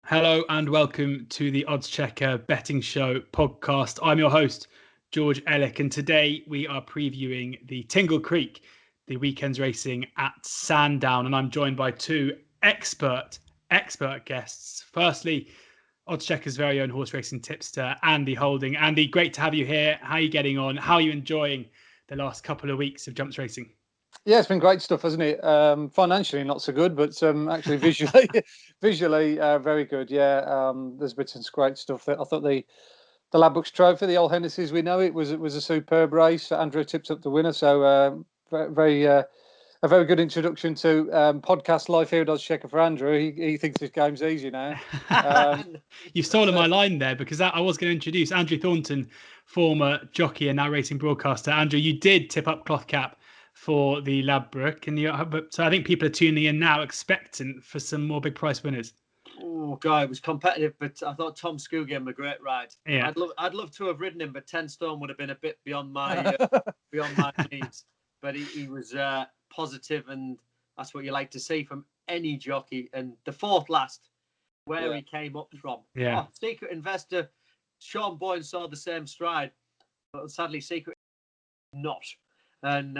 Hello and welcome to the Oddschecker Betting Show podcast. I'm your host, George Elek, and today we are previewing the Tingle Creek, the weekend's racing at Sandown, and I'm joined by two expert guests. Firstly, Oddschecker's very own horse racing tipster, Andy Holding. Andy, great to have you here. How are you getting on? How are you enjoying the last couple of weeks of jumps racing? Yeah, it's been great stuff, hasn't it? Financially, not so good, but actually visually, very good. Yeah, there's been some great stuff. I thought the Ladbrokes Trophy, the Old Hennessy as we know it, was a superb race. Andrew tipped up the winner, so a very good introduction to podcast life here at Oddschecker for Andrew. He thinks this game's easy now. You've stolen my line there, because I was going to introduce Andrew Thornton, former jockey and now racing broadcaster. Andrew, you did tip up cloth cap for the Ladbroke, and so I think people are tuning in now, expectant for some more big price winners. Oh God, it was competitive, but I thought Tom Skoo gave him a great ride. Yeah, I'd love to have ridden him, but 10 stone would have been a bit beyond my needs. But he was positive, and that's what you like to see from any jockey. And the fourth last, where he came up from. Yeah. Oh, Secret Investor, Sean Boyne saw the same stride, but sadly Secret not. And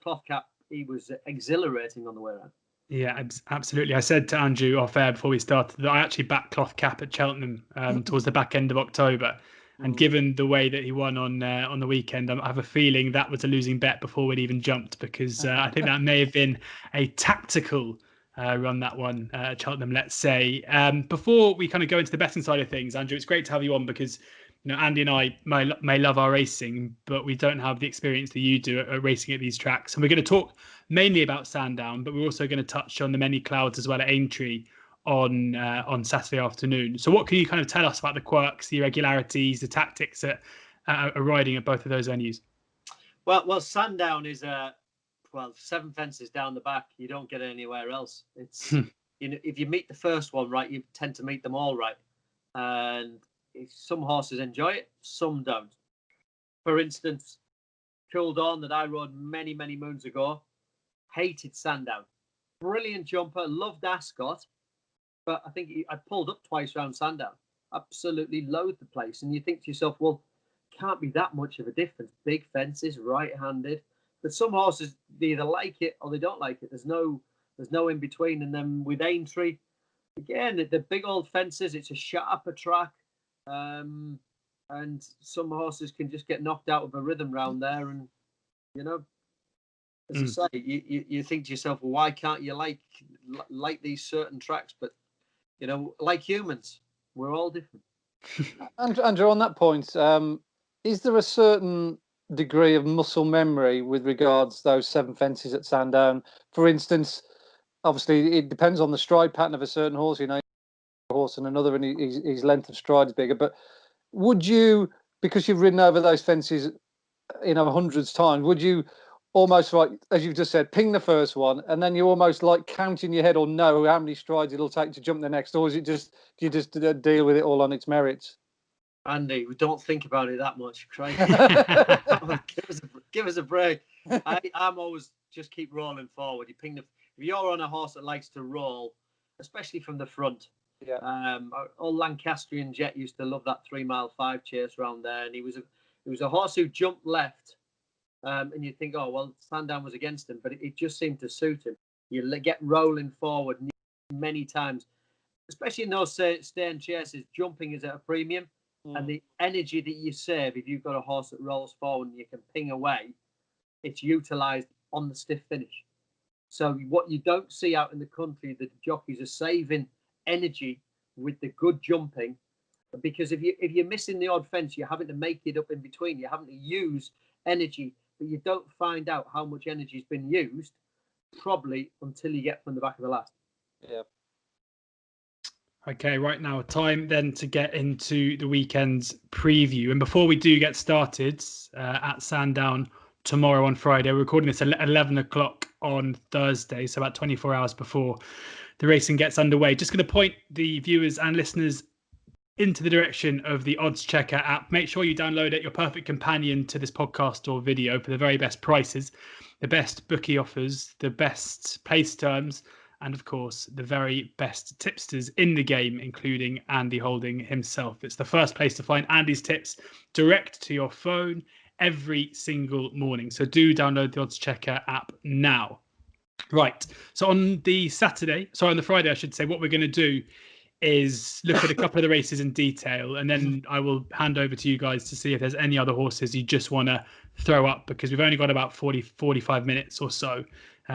cloth cap, he was exhilarating on the way around. Yeah, absolutely. I said to Andrew off air before we started that I actually backed cloth cap at Cheltenham towards the back end of October. And given the way that he won on the weekend, I have a feeling that was a losing bet before we'd even jumped, because I think that may have been a tactical run, that one at Cheltenham, let's say. Before we kind of go into the betting side of things, Andrew, it's great to have you on, because Andy and I may love our racing, but we don't have the experience that you do at racing at these tracks. And we're going to talk mainly about Sandown, but we're also going to touch on the many clouds as well at Aintree on Saturday afternoon. So what can you kind of tell us about the quirks, the irregularities, the tactics at riding at both of those venues? Well, Sandown is 7 fences down the back. You don't get anywhere else. It's if you meet the first one right, you tend to meet them all right. And some horses enjoy it, some don't. For instance, Cool Dawn, that I rode many moons ago, hated Sandown. Brilliant jumper, loved Ascot, but I think I pulled up twice around Sandown. Absolutely loathed the place. And you think to yourself, well, can't be that much of a difference. Big fences, right-handed. But some horses, they either like it or they don't like it. There's no in between. And then with Aintree, again, the big old fences, it's a sharper track. And some horses can just get knocked out of a rhythm round there. And, as I say, you think to yourself, well, why can't you like these certain tracks? But, like humans, we're all different. Andrew, on that point, is there a certain degree of muscle memory with regards to those 7 fences at Sandown? For instance, obviously it depends on the stride pattern of a certain horse, horse and another, and his length of stride is bigger. But would you, because you've ridden over those fences, hundreds of times, would you almost, like as you've just said, ping the first one, and then you almost like count in your head or know how many strides it'll take to jump the next, or is it do you just deal with it all on its merits? Andy, we don't think about it that much. Craig. give us a break. I'm always just keep rolling forward. You ping if you're on a horse that likes to roll, especially from the front. Yeah. Old Lancastrian Jet used to love that 3 mile 5 chase round there, and he was a horse who jumped left, and you think, oh well, Sandown was against him, but it just seemed to suit him. You get rolling forward many times, especially in those staying chases. Jumping is at a premium, and the energy that you save if you've got a horse that rolls forward and you can ping away, it's utilised on the stiff finish. So what you don't see out in the country, the jockeys are saving energy with the good jumping, because if you're missing the odd fence, you're having to make it up in between. You're having to use energy, but you don't find out how much energy has been used probably until you get from the back of the last. Yeah. Okay, right now, time then to get into the weekend's preview. And before we do get started at Sandown tomorrow on Friday, we're recording this at 11 o'clock on Thursday, so about 24 hours before the racing gets underway. Just going to point the viewers and listeners into the direction of the Oddschecker app. Make sure you download it, your perfect companion to this podcast or video, for the very best prices, the best bookie offers, the best place terms, and of course, the very best tipsters in the game, including Andy Holding himself. It's the first place to find Andy's tips direct to your phone every single morning. So do download the oddschecker app now. Right. So on the Friday, I should say, what we're going to do is look at a couple of the races in detail, and then I will hand over to you guys to see if there's any other horses you just want to throw up, because we've only got about 45 minutes or so.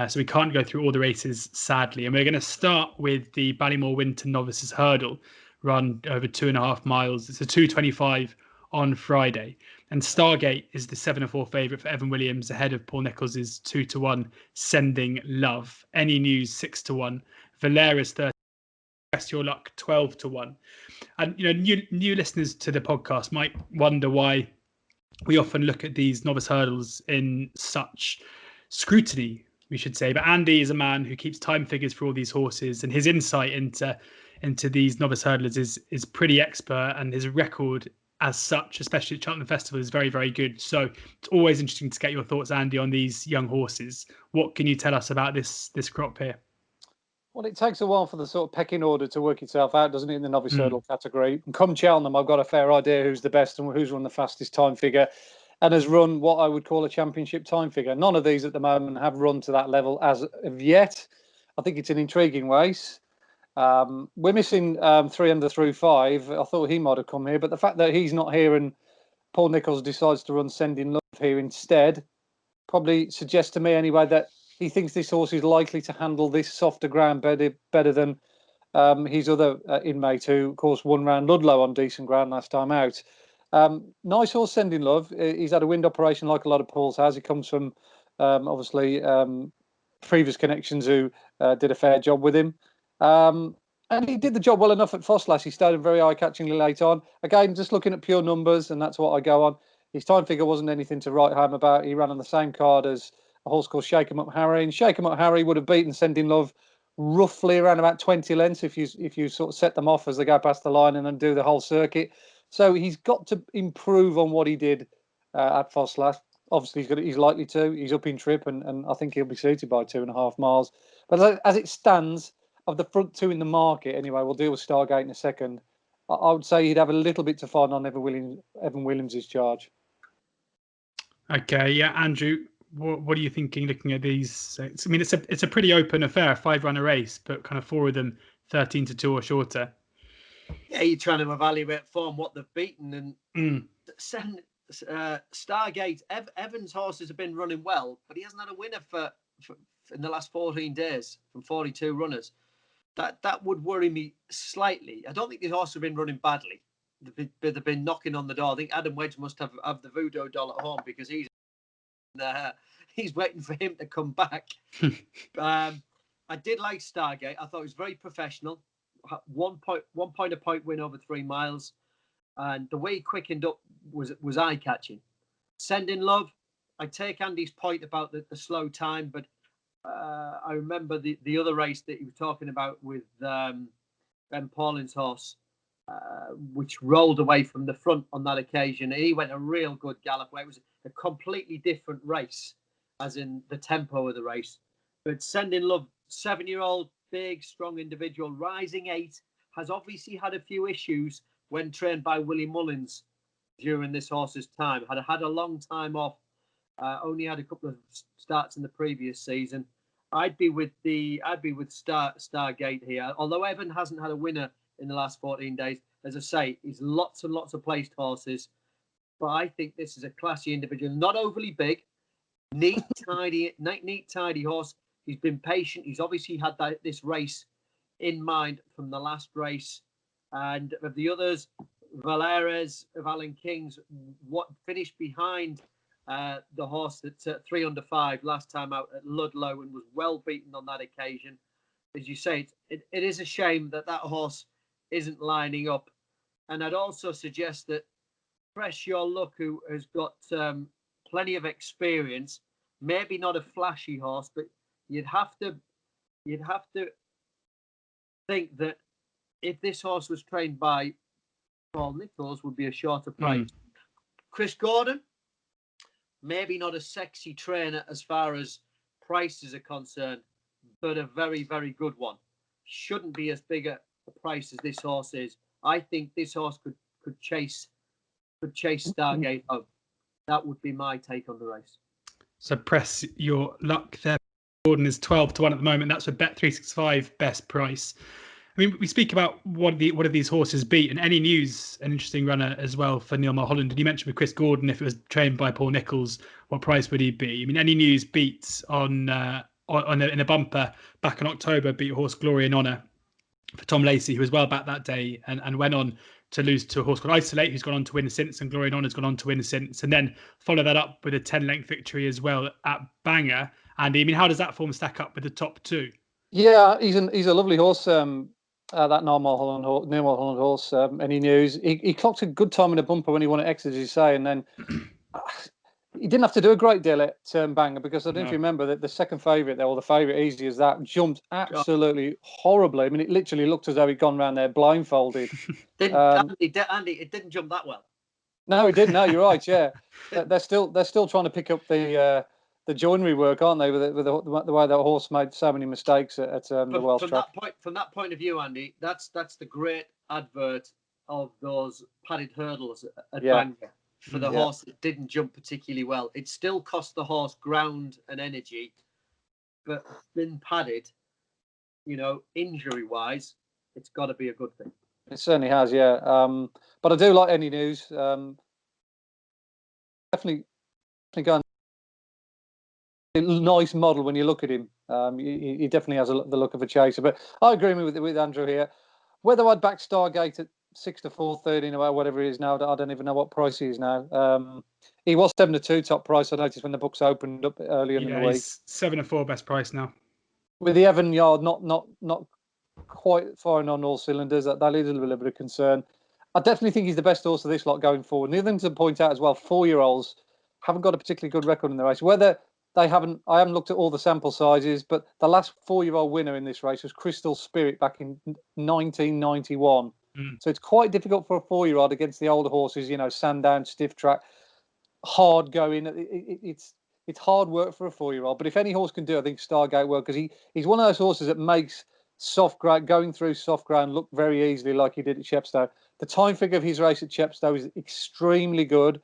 So we can't go through all the races, sadly. And we're going to start with the Ballymore Winter Novices Hurdle, run over 2.5 miles. It's a 2:25 on Friday. And Stargate is the 7-4 favourite for Evan Williams, ahead of Paul Nicholls' 2-1 Sending Love. Any News 6-1. Valera's 30. Best Your Luck 12-1. And new listeners to the podcast might wonder why we often look at these novice hurdles in such scrutiny, we should say. But Andy is a man who keeps time figures for all these horses, and his insight into these novice hurdlers is pretty expert, and his record as such, especially at Cheltenham Festival, is very, very good. So it's always interesting to get your thoughts, Andy, on these young horses. What can you tell us about this crop here? Well, it takes a while for the sort of pecking order to work itself out, doesn't it, in the novice hurdle category? And come Cheltenham, I've got a fair idea who's the best and who's run the fastest time figure and has run what I would call a championship time figure. None of these at the moment have run to that level as of yet. I think it's an intriguing race. We're missing 3 under through 5. I thought he might have come here, but the fact that he's not here and Paul Nicholls decides to run Sending Love here instead probably suggests to me anyway that he thinks this horse is likely to handle this softer ground better than his other inmate, who, of course, won round Ludlow on decent ground last time out. Nice horse, Sending Love. He's had a wind operation like a lot of Paul's has. He comes from, obviously, previous connections who did a fair job with him. And he did the job well enough at Fosslas. He started very eye-catchingly late on. Again, just looking at pure numbers, and that's what I go on. His time figure wasn't anything to write home about. He ran on the same card as a horse called Shake 'em Up Harry. And Shake 'em Up Harry would have beaten Sending Love roughly around about 20 lengths if you sort of set them off as they go past the line and then do the whole circuit. So he's got to improve on what he did at Fosslas. Obviously, he's likely to. He's up in trip, and I think he'll be suited by 2.5 miles. But as it stands, of the front two in the market, anyway, we'll deal with Stargate in a second. I would say he'd have a little bit to find on Evan Williams' charge. Okay, yeah, Andrew, what are you thinking looking at these? I mean, it's a pretty open affair, 5-runner race, but kind of 4 of them 13-2 or shorter. Yeah, you're trying to evaluate form, what they've beaten, and Stargate. Evans' horses have been running well, but he hasn't had a winner for in the last 14 days from 42 runners. That would worry me slightly. I don't think these horses have been running badly. They've been knocking on the door. I think Adam Wedge must have the voodoo doll at home, because he's waiting for him to come back. I did like Stargate. I thought it was very professional. 1 point win over 3 miles, and the way he quickened up was eye catching. Sending Love. I take Andy's point about the slow time, but I remember the other race that he was talking about with Ben Paulin's horse, which rolled away from the front on that occasion. He went a real good gallop where it was a completely different race, as in the tempo of the race. But Sending Love, 7-year-old, big, strong individual, rising 8, has obviously had a few issues when trained by Willie Mullins during this horse's time. Had a long time off. Only had a couple of starts in the previous season. I'd be with Stargate here. Although Evan hasn't had a winner in the last 14 days, as I say, he's lots and lots of placed horses. But I think this is a classy individual, not overly big, neat, tidy horse. He's been patient. He's obviously had this race in mind from the last race. And of the others, Valeres of Alan King's, what finished behind the horse that's at 3 under 5 last time out at Ludlow, and was well beaten on that occasion. As you say, it is a shame that horse isn't lining up. And I'd also suggest that Press Your Luck, who has got plenty of experience, maybe not a flashy horse, but you'd have to think that if this horse was trained by Paul Nicholls, would be a shorter price. Chris Gordon, maybe not a sexy trainer as far as prices are concerned, but a very, very good one. Shouldn't be as big a price as this horse is. I think this horse could chase Stargate home. That would be my take on the race. So press your luck there. Gordon is 12-1 at the moment. That's a Bet365 best price. I mean, we speak about what do these horses beat, and Any News, an interesting runner as well for Neil Mulholland. Did you mention with Chris Gordon, if it was trained by Paul Nicholls, what price would he be? I mean, Any News beats in a bumper back in October, beat a horse Glory and Honour for Tom Lacey, who was well back that day and went on to lose to a horse called Isolate, who's gone on to win since, and Glory and Honour's gone on to win since, and then follow that up with a 10-length victory as well at Bangor. Andy, I mean, how does that form stack up with the top two? Yeah, he's a lovely horse. That Neil Mulholland horse. Any News? He clocked a good time in a bumper when he won at Exeter, as you say, and then he didn't have to do a great deal at Bangor, because I don't know if you remember that the second favourite there, or the favourite easy as that, jumped absolutely horribly. I mean, it literally looked as though he'd gone round there blindfolded. Andy, it didn't jump that well. No, it didn't. No, you're right. Yeah, they're still trying to pick up the joinery work, aren't they? With the way that horse made so many mistakes at the Welsh track. From that point of view, Andy, that's the great advert of those padded hurdles at Bangor for the horse that didn't jump particularly well. It still cost the horse ground and energy, but been padded, injury-wise, it's got to be a good thing. It certainly has, yeah. But I do like Any News. Definitely going. Nice model when you look at him. He definitely has the look of a chaser. But I agree with Andrew here. Whether I'd back Stargate at 6-4, 13 or whatever he is now, I don't even know what price he is now. He was 7-2 top price. I noticed when the books opened up earlier in the week. He's 7-4 best price now. With the Evan Yard not quite firing on all cylinders, that is a little bit of concern. I definitely think he's the best horse of this lot going forward. And the other thing to point out as well, 4-year-olds haven't got a particularly good record in the race. Whether I haven't looked at all the sample sizes, but the last 4-year-old winner in this race was Crystal Spirit back in 1991. So it's quite difficult for a 4-year-old against the older horses, Sandown, stiff track, hard going. It's hard work for a 4-year-old. But if any horse can do it, I think Stargate will, because he's one of those horses that makes soft ground, going through soft ground, look very easily, like he did at Chepstow. The time figure of his race at Chepstow is extremely good.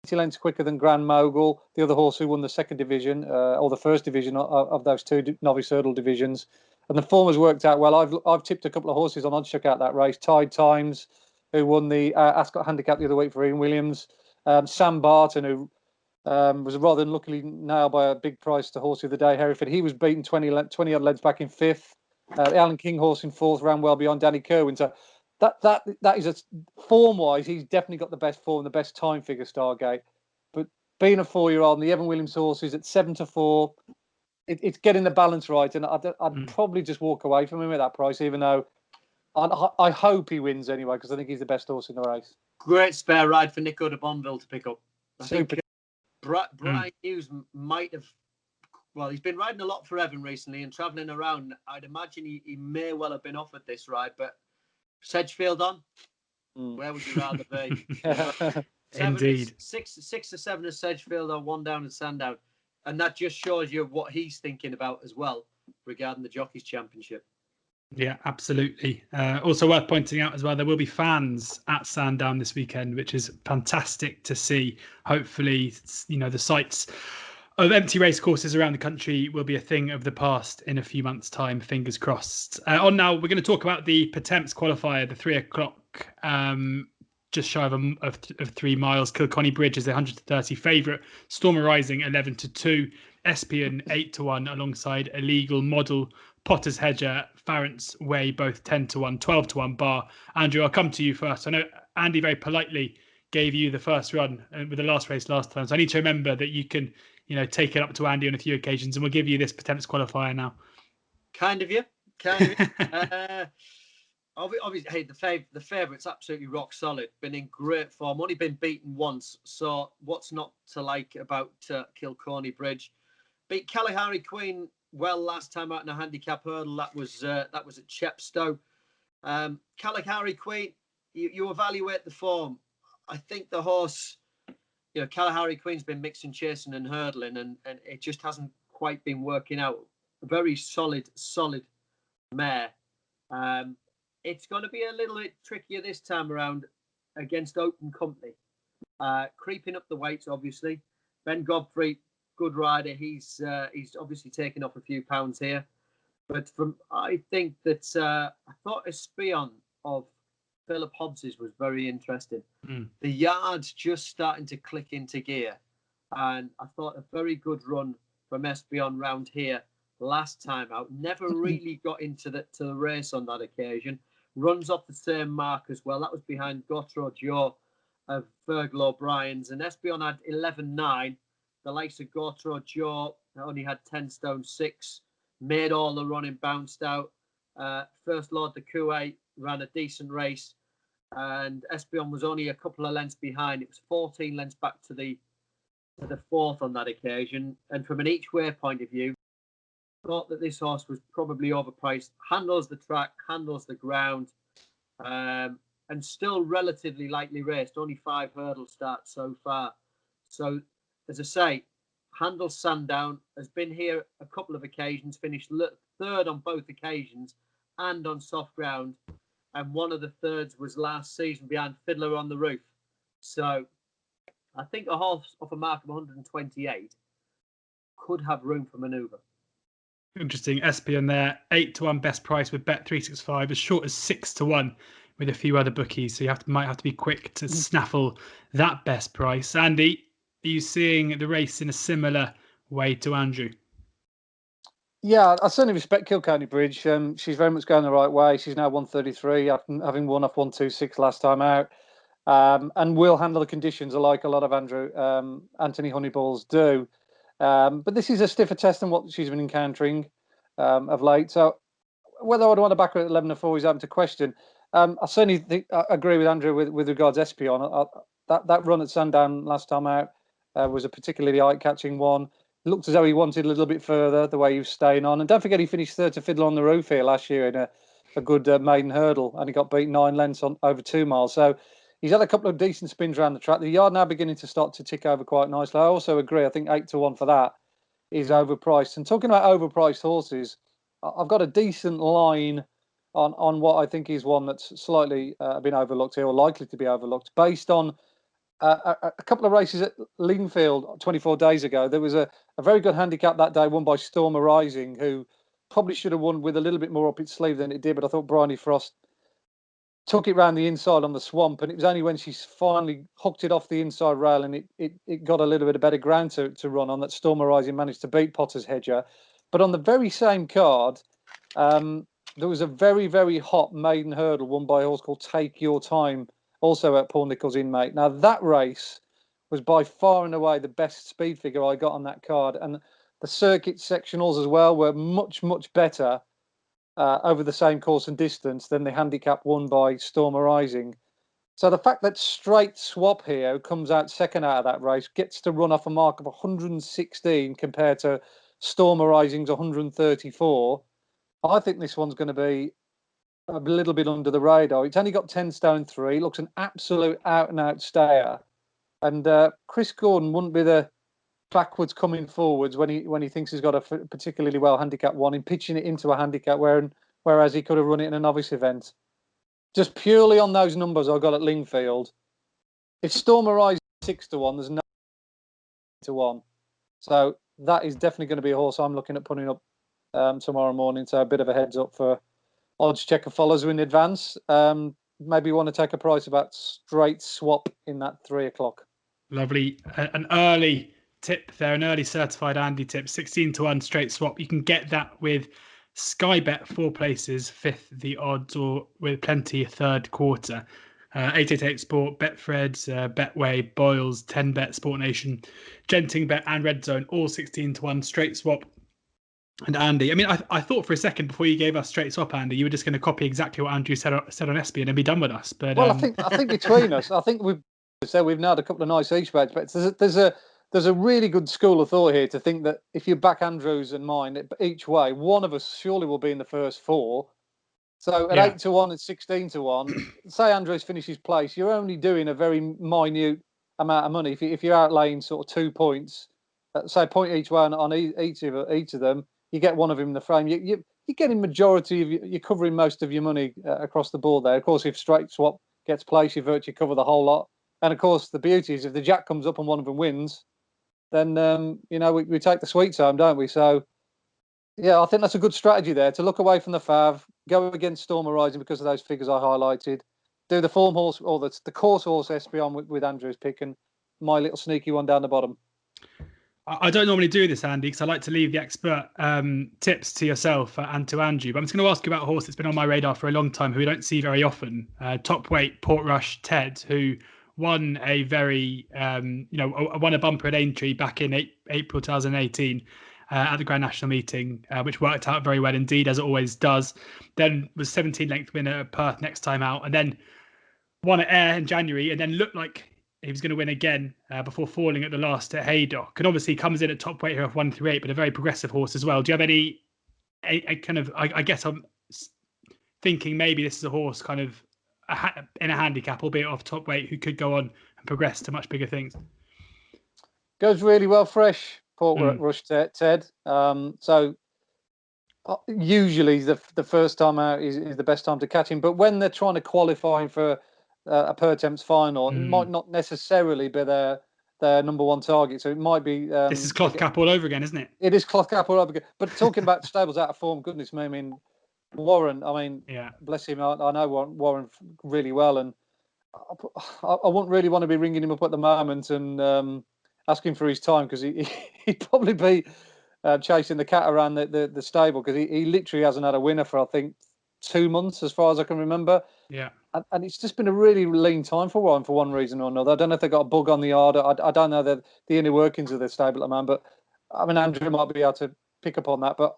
20 lengths quicker than Grand Mogul, the other horse who won the second division, or the first division of those two novice hurdle divisions. And the form has worked out well. I've tipped a couple of horses on oddschecker out that race. Tide Times, who won the Ascot Handicap the other week for Ian Williams. Sam Barton, who was rather unluckily nailed by a big price to horse of the day, Hereford. He was beaten 20 odd lengths back in fifth. The Alan King horse in fourth ran well beyond Danny Kerwin. So that is form wise, he's definitely got the best form, the best time figure, Stargate. But being a 4-year-old, and the Evan Williams horse is at 7-4, it's getting the balance right. And I'd probably just walk away from him at that price, even though I hope he wins anyway, because I think he's the best horse in the race. Great spare ride for Nico de Bonville to pick up. I Super. think Brian Hughes might have. Well, he's been riding a lot for Evan recently and travelling around. I'd imagine he may well have been offered this ride, but Sedgefield on? Where would you rather be? Indeed. 6 or 7 at Sedgefield or 1 down at Sandown. And that just shows you what he's thinking about as well regarding the Jockeys Championship. Yeah, absolutely. Also worth pointing out as well, there will be fans at Sandown this weekend, which is fantastic to see. Hopefully, the sights of empty racecourses around the country will be a thing of the past in a few months' time. Fingers crossed. On now, we're going to talk about the Pertemps qualifier, the 3 o'clock, just shy of 3 miles. Kilconny Bridge is the 130 favourite. Stormer Rising 11-2. Espion 8-1 alongside Illegal Model. Potter's Hedger, Farrant's Way, both 10-1, 12-1 bar. Andrew, I'll come to you first. I know Andy very politely gave you the first run with the last race last time, so I need to remember that you can, take it up to Andy on a few occasions, and we'll give you this Pertemps qualifier now. Kind of you. Obviously, hey, the favourite's absolutely rock solid. Been in great form. Only been beaten once. So what's not to like about Kilcorny Bridge? Beat Kalahari Queen well last time out in a handicap hurdle. That was at Chepstow. Kalahari Queen, you evaluate the form. I think the horse, Kalahari Queen's been mixing, chasing and hurdling, and it just hasn't quite been working out. a very solid mare. It's going to be a little bit trickier this time around against open company. Creeping up the weights, obviously. Ben Godfrey, good rider. He's obviously taken off a few pounds here. But I think that I thought Espion of Philip Hobbs's was very interesting. The yard's just starting to click into gear. And I thought a very good run from Espion round here last time out. Never really got into the race on that occasion. Runs off the same mark as well. That was behind Gautreau Joe of Virgil O'Brien's. And Espion had 11.9. The likes of Gautreau Joe only had 10 stone 6. Made all the running, bounced out. First Lord the Coué ran a decent race. And Espion was only a couple of lengths behind. It was 14 lengths back to the fourth on that occasion. And from an each way point of view, thought that this horse was probably overpriced. Handles the track, handles the ground, and still relatively lightly raced. Only 5 hurdle starts so far. So, as I say, handles Sandown, has been here a couple of occasions, finished third on both occasions and on soft ground. And one of the thirds was last season behind Fiddler on the Roof. So I think a horse off a mark of 128 could have room for manoeuvre. Interesting. Espion there, 8-1 best price with Bet365, as short as 6-1 with a few other bookies. So you might have to be quick to snaffle that best price. Andy, are you seeing the race in a similar way to Andrew? Yeah, I certainly respect Kilkenny Bridge. She's very much going the right way. She's now 133, having won off 126 last time out, and will handle the conditions like a lot of Anthony Honeyballs do. But this is a stiffer test than what she's been encountering of late. So whether I'd want to back her at 11-4 is open to question. I certainly I agree with Andrew with regards to Espion. That run at Sandown last time out was a particularly eye-catching one. It looked as though he wanted a little bit further, the way he was staying on. And don't forget, he finished third to Fiddler on the Roof here last year in a good maiden hurdle, and he got beat 9 lengths on over 2 miles. So he's had a couple of decent spins around the track. The yard now beginning to start to tick over quite nicely. I also agree. I think 8-1 for that is overpriced. And talking about overpriced horses, I've got a decent line on what I think is one that's slightly been overlooked here, or likely to be overlooked, based on a couple of races at Lingfield 24 days ago. There was a very good handicap that day, won by Stormer Rising, who probably should have won with a little bit more up its sleeve than it did. But I thought Bryony Frost took it round the inside on the swamp, and it was only when she finally hooked it off the inside rail and it got a little bit of better ground to run on that Stormer Rising managed to beat Potter's Hedger. But on the very same card, there was a very, very hot maiden hurdle won by a horse called Take Your Time, also at Paul Nicholls' Inmate. Now, that race was by far and away the best speed figure I got on that card. And the circuit sectionals as well were much, much better over the same course and distance than the handicap won by Stormer Rising. So the fact that Straight Swap here, who comes out second out of that race, gets to run off a mark of 116 compared to Stormer Rising's 134, I think this one's going to be a little bit under the radar. It's only got 10 stone 3. Looks an absolute out-and-out stayer. And Chris Gordon wouldn't be the backwards coming forwards when he thinks he's got a particularly well handicapped one in pitching it into a handicap whereas he could have run it in a novice event. Just purely on those numbers I got at Lingfield, if Stormer Rising 6-1, there's no 1. So that is definitely going to be a horse I'm looking at putting up tomorrow morning. So a bit of a heads up for oddschecker followers in advance. Maybe you want to take a price about Straight Swap in that 3 o'clock. Lovely. An early tip there, an early certified Andy tip, 16-1 Straight Swap. You can get that with Sky Bet 4 places, 5th the odds, or with plenty 3rd quarter. 888 Sport, Betfreds, Betway, Boyles, 10Bet, Sport Nation, Genting Bet, and Red Zone, all 16-1 Straight Swap. And Andy, I mean, I thought for a second before you gave us Straight Swap, Andy, you were just going to copy exactly what Andrew said on Espion and be done with us. But well, I think between us, I think we've nailed a couple of nice each bets. But there's a really good school of thought here to think that if you back Andrew's and mine each way, one of us surely will be in the first 4. So at 8-1 and 16-1, say Andrews finishes place, you're only doing a very minute amount of money. If you're outlaying sort of 2 points, say a point each way on each of them, you get one of him in the frame, you're getting majority of you're covering most of your money across the board there. Of course, if straight swap gets placed, you virtually cover the whole lot. And of course, the beauty is if the jack comes up and one of them wins, then we take the sweets home, don't we? So yeah, I think that's a good strategy there to look away from the fav, go against Storm Arising because of those figures I highlighted, do the form horse or the course horse Espion with Andrew's pick, and my little sneaky one down the bottom. I don't normally do this, Andy, because I like to leave the expert tips to yourself and to Andrew. But I'm just going to ask you about a horse that's been on my radar for a long time, who we don't see very often. Top weight Portrush Ted, who won a very, won a bumper at Aintree back in April 2018 at the Grand National meeting, which worked out very well indeed, as it always does. Then was 17 length winner at Perth next time out, and then won at Ayr in January, and then looked like he was going to win again before falling at the last at Haydock. And obviously comes in at top weight here of 138, but a very progressive horse as well. Do you have any kind of, I guess I'm thinking maybe this is a horse kind of in a handicap, albeit off top weight, who could go on and progress to much bigger things? Goes really well fresh, Portrush Ted. So usually the first time out is the best time to catch him. But when they're trying to qualify for a per temps final, it might not necessarily be their number one target. So it might be. This is cloth cap all over again, isn't it? It is cloth cap all over again. But talking about stables out of form, goodness me, I mean, Warren, bless him, I know Warren really well, and I wouldn't really want to be ringing him up at the moment and asking for his time, because he'd probably be chasing the cat around the stable, because he literally hasn't had a winner for, I think, 2 months as far as I can remember. Yeah. And it's just been a really lean time for Warren for one reason or another. I don't know if they got a bug on the yard. I don't know the inner workings of the stable at the moment, but I mean, Andrew might be able to pick up on that, but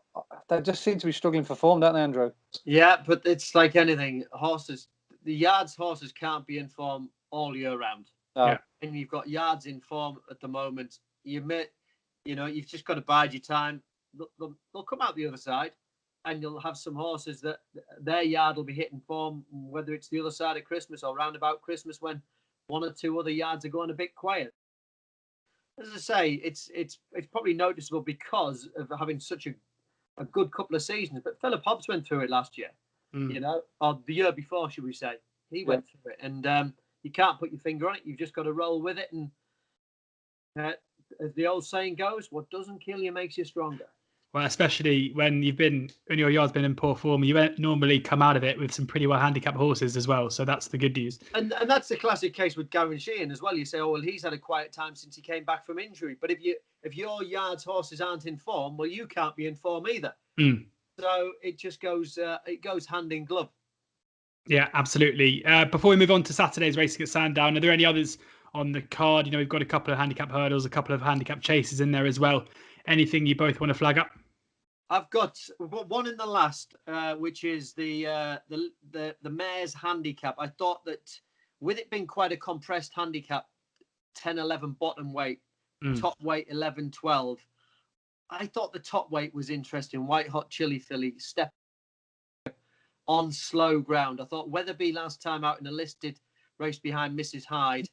they just seem to be struggling for form, don't they, Andrew? Yeah, but it's like anything. The yards horses can't be in form all year round. Yeah. And you've got yards in form at the moment. You've just got to bide your time. They'll come out the other side, and you'll have some horses that their yard will be hitting form, whether it's the other side of Christmas or round about Christmas, when one or two other yards are going a bit quiet. As I say, it's probably noticeable because of having such a good couple of seasons. But Philip Hobbs went through it last year, or the year before, should we say? He went through it, and you can't put your finger on it. You've just got to roll with it. And as the old saying goes, what doesn't kill you makes you stronger. Well, especially when your yard's been in poor form, you normally come out of it with some pretty well handicapped horses as well. So that's the good news. And that's the classic case with Gavin Sheehan as well. You say, oh, well, he's had a quiet time since he came back from injury. But if your yard's horses aren't in form, well, you can't be in form either. So it just goes hand in glove. Yeah, absolutely. Before we move on to Saturday's racing at Sandown, are there any others on the card? We've got a couple of handicap hurdles, a couple of handicap chases in there as well. Anything you both want to flag up? I've got one in the last, which is the mare's handicap. I thought that with it being quite a compressed handicap, 10-11 bottom weight, top weight 11-12, I thought the top weight was interesting. White Hot Chili Filly, step on slow ground. I thought Weatherby last time out in a listed race behind Mrs. Hyde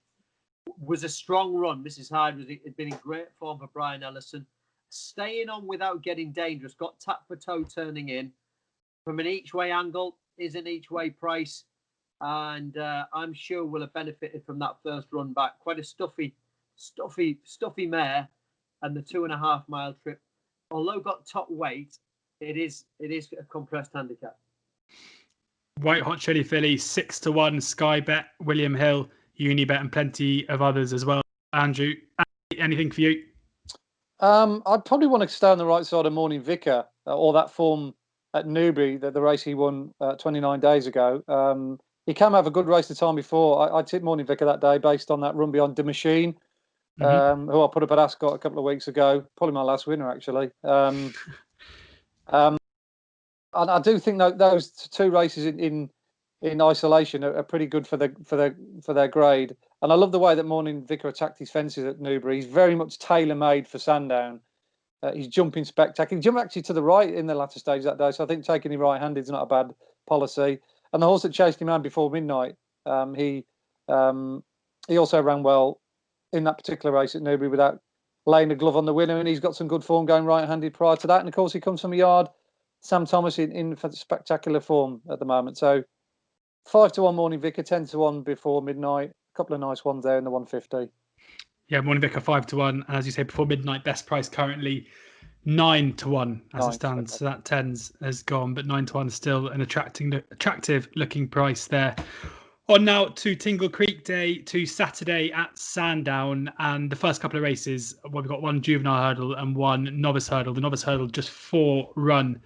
was a strong run. Mrs. Hyde had been in great form for Brian Ellison. Staying on without getting dangerous, got tap for toe turning in from an each way angle, is an each way price, and I'm sure will have benefited from that first run back. Quite a stuffy mare, and the 2.5 mile trip, although got top weight, it is a compressed handicap. White Hot Chili Filly 6-1, Sky Bet, William Hill, Unibet, and plenty of others as well. Andrew, anything for you? I'd probably want to stay on the right side of Morning Vicar, or that form at Newbury, the race he won 29 days ago. He came out of a good race the time before. I tipped Morning Vicar that day based on that run beyond the Machine, who I put up at Ascot a couple of weeks ago. Probably my last winner, actually. And I do think that those two races in isolation are pretty good for their grade. And I love the way that Morning Vicar attacked his fences at Newbury. He's very much tailor-made for Sandown. He's jumping spectacular. He jumped actually to the right in the latter stage that day, so I think taking him right-handed is not a bad policy. And the horse that chased him around before midnight, he also ran well in that particular race at Newbury without laying a glove on the winner, and he's got some good form going right-handed prior to that. And of course, he comes from a yard. Sam Thomas in spectacular form at the moment. So 5-1 Morning Vicar, 10-1 before midnight. A couple of nice ones there in the 150. Yeah, Morning Vicar 5-1, and as you say, before midnight, best price currently 9-1 as it stands. Okay. So that 10s has gone, but 9-1 is still an attractive looking price there. On now to Tingle Creek Day, to Saturday at Sandown, and the first couple of races, well, we've got one juvenile hurdle and one novice hurdle. The novice hurdle just 4 run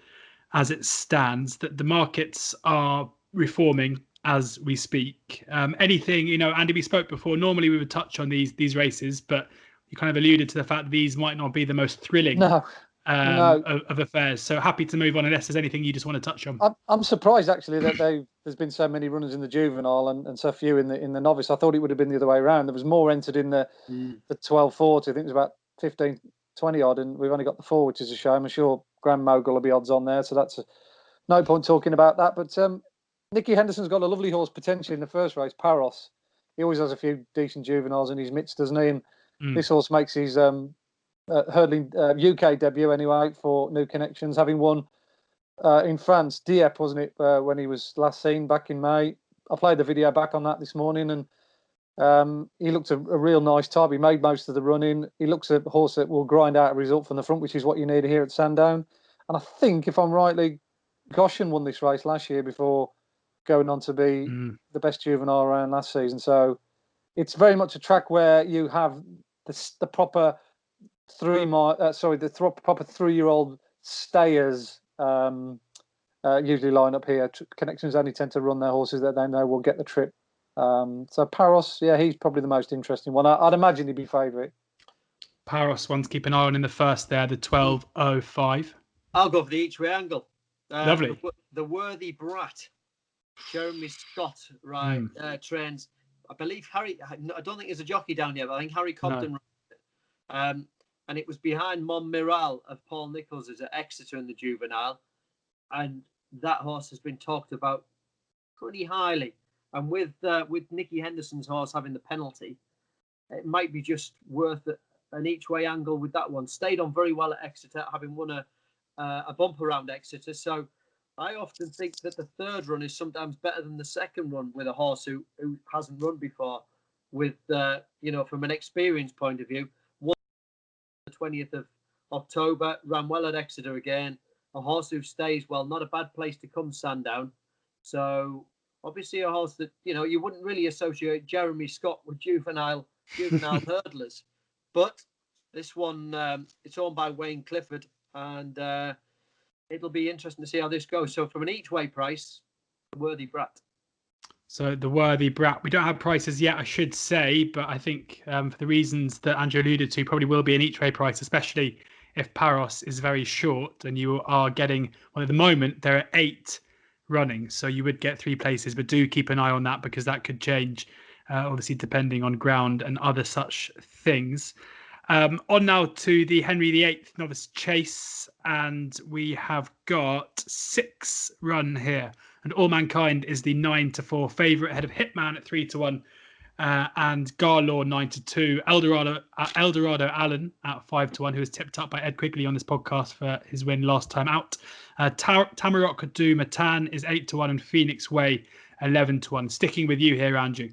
as it stands. That the markets are reforming as we speak. Anything, Andy, we spoke before. Normally we would touch on these races, but you kind of alluded to the fact that these might not be the most thrilling No. of affairs. So happy to move on unless there's anything you just want to touch on. I'm surprised actually that there's been so many runners in the juvenile and so few in the novice. I thought it would have been the other way around. There was more entered in the 1240. I think it was about 15, 20 odd, and we've only got the 4, which is a shame. I'm sure Grand Mogul will be odds on there, so that's no point talking about that. But Nicky Henderson's got a lovely horse potentially in the first race, Paros. He always has a few decent juveniles in his midst, doesn't he? And this horse makes his hurdling UK debut anyway for New Connections, having won in France, Dieppe, wasn't it, when he was last seen back in May. I played the video back on that this morning, and he looked a real nice type. He made most of the running. He looks a horse that will grind out a result from the front, which is what you need here at Sandown. And I think, if I'm rightly, Goshen won this race last year before going on to be the best juvenile around last season. So it's very much a track where you have the proper proper 3-year-old stayers usually line up here. Connections only tend to run their horses that they know will get the trip. So Paros, yeah, he's probably the most interesting one. I'd imagine he'd be favourite. Paros, one to keep an eye on in the first there, the 12.05. I'll go for the each way angle. Lovely. The Worthy Brat, Jeremy Scott, trains. I believe Harry. I don't think there's a jockey down here, but I think Harry Cobden. No. And it was behind Montmiral of Paul Nicholls at Exeter in the juvenile, and that horse has been talked about pretty highly. And with Nicky Henderson's horse having the penalty, it might be just worth an each way angle with that one. Stayed on very well at Exeter, having won a bump around Exeter. So I often think that the third run is sometimes better than the second run with a horse who hasn't run before. With from an experience point of view, won the 20th of October, ran well at Exeter again. A horse who stays well, not a bad place to come, Sandown. So obviously a horse that you wouldn't really associate Jeremy Scott with juvenile hurdlers, but this one it's owned by Wayne Clifford, and it'll be interesting to see how this goes. So from an each way price, the Worthy Brat. So the Worthy Brat, we don't have prices yet, I should say, but I think for the reasons that Andrew alluded to, probably will be an each way price, especially if Paros is very short and you are getting, well, at the moment there are 8 running, so you would get 3 places, but do keep an eye on that because that could change, obviously depending on ground and other such things. On now to the Henry VIII Novice Chase, and we have got 6 run here, and All Mankind is the 9-4 favourite ahead of Hitman at 3-1, and Garlaw 9-2. Eldorado Allen at 5-1, who was tipped up by Ed Quigley on this podcast for his win last time out. Tamarok Du Matan is 8-1, and Phoenix Way 11-1. Sticking with you here, Andrew.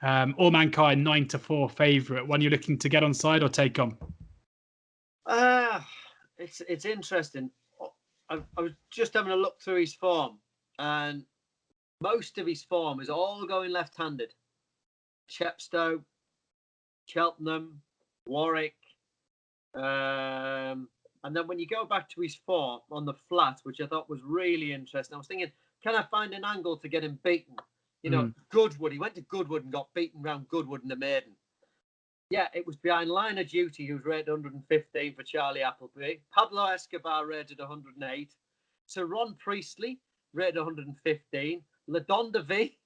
All Mankind 9-4 favourite. One you're looking to get on side or take on? It's interesting. I was just having a look through his form, and most of his form is all going left-handed. Chepstow, Cheltenham, Warwick, and then when you go back to his form on the flat, which I thought was really interesting, I was thinking, can I find an angle to get him beaten? Goodwood. He went to Goodwood and got beaten round Goodwood in the maiden. Yeah, it was behind Line of Duty, who was rated 115 for Charlie Appleby. Pablo Escobar rated 108. Sir Ron Priestley rated 115. Ladonda V.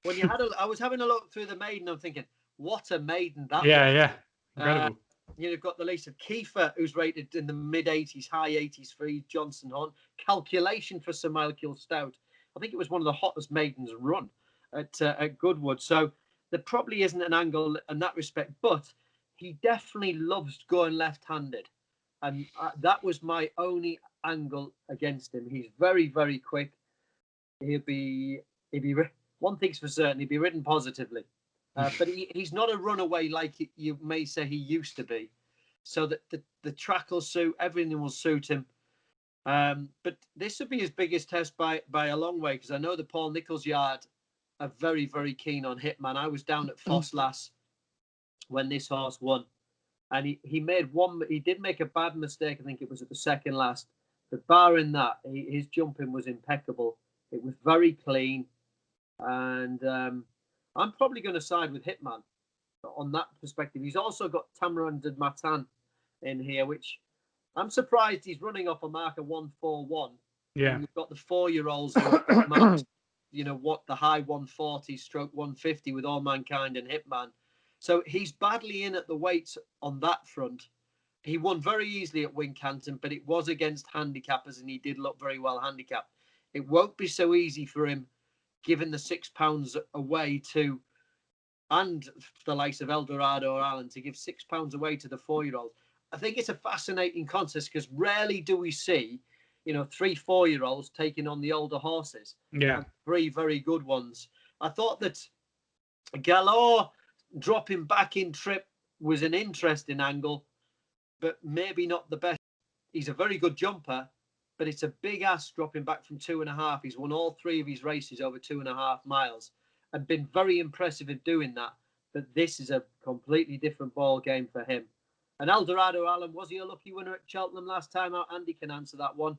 I was having a look through the maiden, I'm thinking, what a maiden that was. Yeah, incredible. You've got the Lisa Kiefer, who's rated in the mid-80s, high 80s for Eve Johnson Hunt. Calculation for Sir Michael Stout. I think it was one of the hottest maidens run at Goodwood. So there probably isn't an angle in that respect, but he definitely loves going left-handed, and that was my only angle against him. He's very, very quick. He'll be one thing's for certain, he'll be ridden positively. But he's not a runaway like you may say he used to be. So that the track will suit, everything will suit him. But this would be his biggest test by a long way, because I know the Paul Nicholls yard are very, very keen on Hitman. I was down at Fosslas when this horse won, and he did make a bad mistake. I think it was at the second last, but barring that, his jumping was impeccable. It was very clean, and I'm probably going to side with Hitman on that perspective. He's also got Tamarind and Matan in here, which I'm surprised he's running off a marker 141. Yeah, and you've got the 4-year-olds who have marked, what the high 140 stroke 150 with All Mankind and Hitman. So he's badly in at the weights on that front. He won very easily at Wincanton, but it was against handicappers, and he did look very well handicapped. It won't be so easy for him, given the £6 away to, and the likes of Eldorado or Allen, to give £6 away to the 4-year-olds. I think it's a fascinating contest, because rarely do we see, 3 4-year-olds taking on the older horses. Yeah. And 3 very good ones. I thought that Galore dropping back in trip was an interesting angle, but maybe not the best. He's a very good jumper, but it's a big ass dropping back from 2.5. He's won all 3 of his races over 2.5 miles and been very impressive in doing that. But this is a completely different ball game for him. And Eldorado Allen, was he a lucky winner at Cheltenham last time out? Andy can answer that one.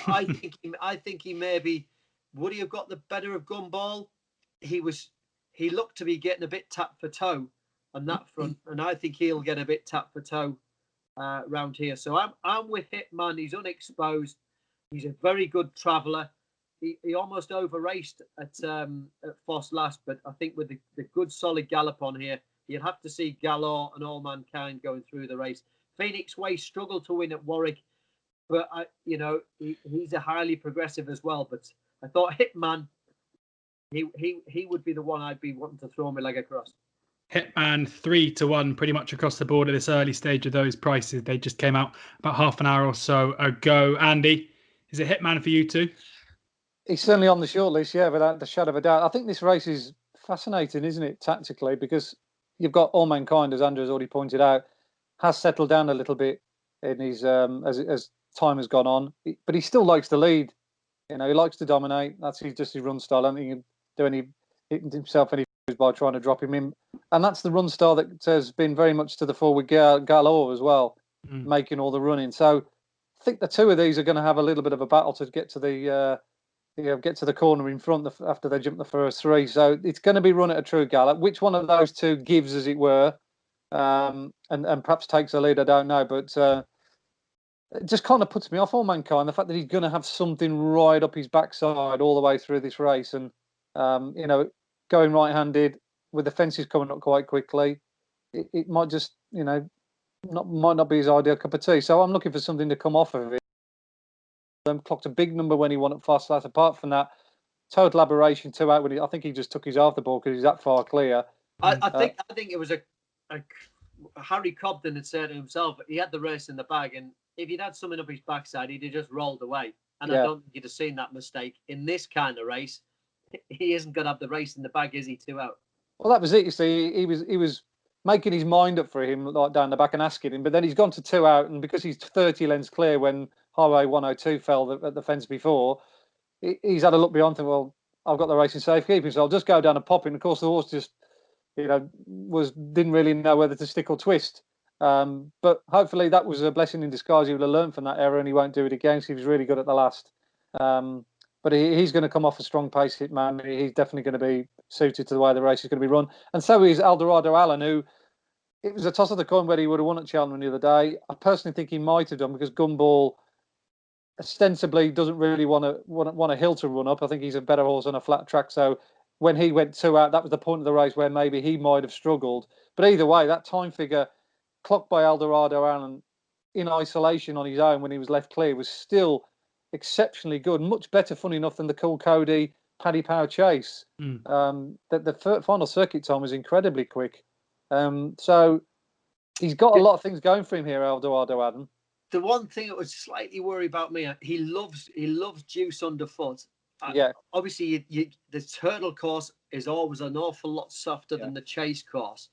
I think he maybe, would he have got the better of Gumball? He looked to be getting a bit tap for toe on that front, and I think he'll get a bit tap for toe round here. So I'm with Hitman. He's unexposed. He's a very good traveller. He almost over-raced at Foss last, but I think with the good solid gallop on here, you'd have to see Galore and All Mankind going through the race. Phoenix Way struggled to win at Warwick, but he's a highly progressive as well. But I thought Hitman, he would be the one I'd be wanting to throw my leg across. Hitman 3-1 pretty much across the board at this early stage of those prices. They just came out about half an hour or so ago. Andy, is it Hitman for you too? He's certainly on the shortlist, yeah, without the shadow of a doubt. I think this race is fascinating, isn't it, tactically, because you've got All Mankind, as Andrew has already pointed out, has settled down a little bit in his as time has gone on, but he still likes to lead. He likes to dominate. That's just his run style. I don't think he can do any hitting himself any by trying to drop him in, and that's the run style that has been very much to the fore with Galore as well, making all the running. So I think the two of these are going to have a little bit of a battle to get to the corner in front after they jump the first 3. So it's going to be run at a true gallop. Which one of those two gives, as it were, and perhaps takes a lead, I don't know. But it just kind of puts me off All Mankind, the fact that he's going to have something right up his backside all the way through this race. And, going right-handed with the fences coming up quite quickly, it might just, might not be his ideal cup of tea. So I'm looking for something to come off of it. Clocked a big number when he won at Fastlass. Apart from that, total aberration 2 out. I think he just took his half the ball because he's that far clear. I think it was a Harry Cobden had said to himself, he had the race in the bag, and if he'd had something up his backside, he'd have just rolled away. And I don't think you'd have seen that mistake in this kind of race. He isn't going to have the race in the bag, is he? 2 out. Well, that was it. You see, he was making his mind up for him, like down the back, and asking him. But then he's gone to 2 out, and because he's 30 lengths clear when Highway 102 fell at the fence before, he's had a look beyond. Well, I've got the race in safekeeping, so I'll just go down and pop in. Of course, the horse just, didn't really know whether to stick or twist. But hopefully that was a blessing in disguise. He will have learned from that error, and he won't do it again. So he was really good at the last. But he's going to come off a strong pace, Hitman. He's definitely going to be suited to the way the race is going to be run. And so is Eldorado Allen, who, it was a toss of the coin whether he would have won at Cheltenham the other day. I personally think he might have done, because Gumball ostensibly doesn't really want a hill to run up. I think he's a better horse on a flat track. So when he went 2 out, that was the point of the race where maybe he might have struggled. But either way, that time figure clocked by Eldorado Allen in isolation on his own when he was left clear was still exceptionally good, much better, funny enough, than the Cool Cody Paddy Power chase. The final circuit time was incredibly quick. So He's got a lot of things going for him here, Eldorado Adam. The one thing that would slightly worry about me, he loves juice underfoot. Yeah. Obviously, the turtle course is always an awful lot softer than the chase course.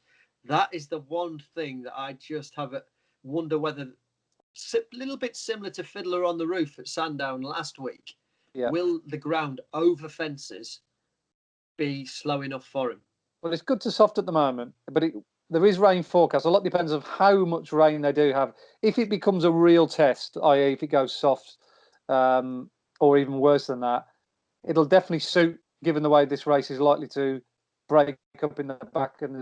That is the one thing that I just wonder whether, a little bit similar to Fiddler on the Roof at Sandown last week, will the ground over fences be slow enough for him? Well, it's good to soft at the moment, but there is rain forecast. A lot depends on how much rain they do have. If it becomes a real test, i.e. if it goes soft, or even worse than that, it'll definitely suit, given the way this race is likely to break up in the back end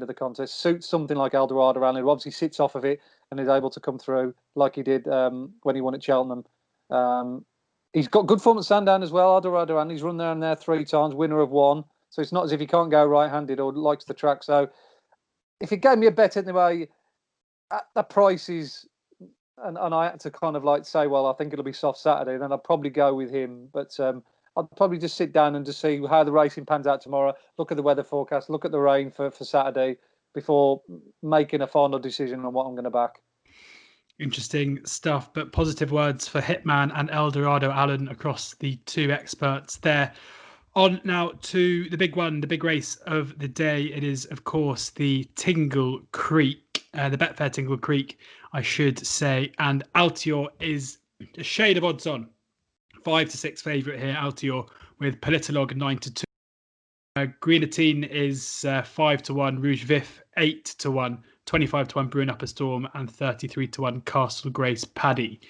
of the contest, suit something like Eldorado Allen, who obviously sits off of it and is able to come through like he did when he won at Cheltenham. He's got good form at Sandown as well, Eldorado Allen. He's run there and there 3 times, winner of 1. So it's not as if he can't go right-handed or likes the track. So if it gave me a bet anyway, at the prices, and I had to kind of like say, well, I think it'll be soft Saturday, then I'd probably go with him. But I'd probably just sit down and just see how the racing pans out tomorrow, look at the weather forecast, look at the rain for Saturday before making a final decision on what I'm going to back. Interesting stuff, but positive words for Hitman and Eldorado Allen across the 2 experts there. On now to the big one, the big race of the day. It is, of course, the Tingle Creek, the Betfair Tingle Creek, I should say. And Altior is a shade of odds on. 5-6 favourite here, Altior, with Politolog 9-2. Greenatine is 5-1, Rouge Vif 8-1, 25-1 Bruin Upper Storm, and 33-1 Castle Grace Paddy.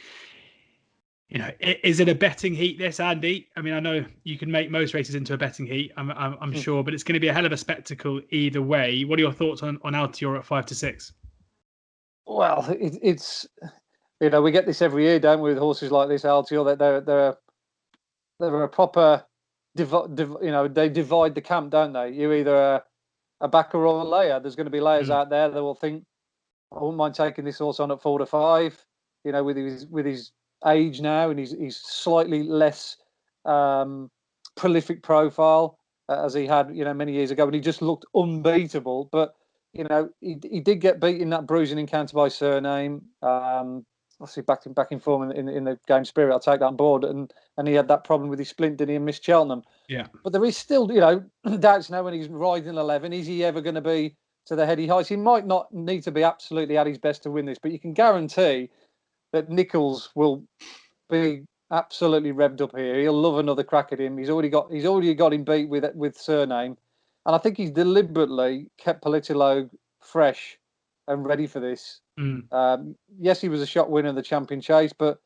You know, is it a betting heat, this, Andy? I mean, I know you can make most races into a betting heat, I'm sure, but it's going to be a hell of a spectacle either way. What are your thoughts on Altior at 5-6? Well, it's you know, we get this every year, don't we, with horses like this, Altior, that they're a proper, you know, they divide the camp, don't they? You're either a backer or a layer. There's going to be layers out there that will think, I wouldn't mind taking this horse on at 4-5, you know, with his age now, and he's slightly less prolific profile as he had, you know, many years ago, and he just looked unbeatable. But you know, he did get beat in that bruising encounter by Surname. Obviously back in form in the game spirit. I'll take that on board. And he had that problem with his splint, didn't he, and missed Cheltenham. Yeah. But there is still, you know, doubts now when he's riding 11. Is he ever going to be to the heady heights? He might not need to be absolutely at his best to win this, but you can guarantee that Nichols will be absolutely revved up here. He'll love another crack at him. He's already got him beat with Surname, and I think he's deliberately kept Politolog fresh and ready for this. Yes, he was a shot winner in the Champion Chase, but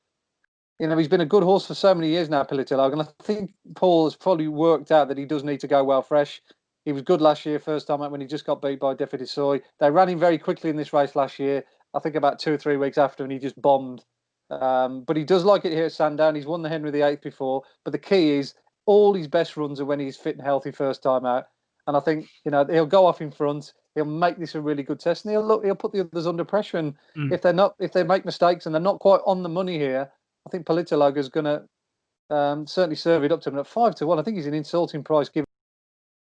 you know, he's been a good horse for so many years now, Politolog, and I think Paul has probably worked out that he does need to go well fresh. He was good last year, first time out when he just got beat by Defi de Soy. They ran him very quickly in this race last year, I think about 2 or 3 weeks after, and he just bombed. But he does like it here at Sandown. He's won the Henry VIII before, but the key is all his best runs are when he's fit and healthy first time out. And I think, you know, he'll go off in front. He'll make this a really good test, and he'll put the others under pressure. And if they make mistakes and they're not quite on the money here, I think Politolog is going to certainly serve it up to him at 5-1. I think he's an insulting price given.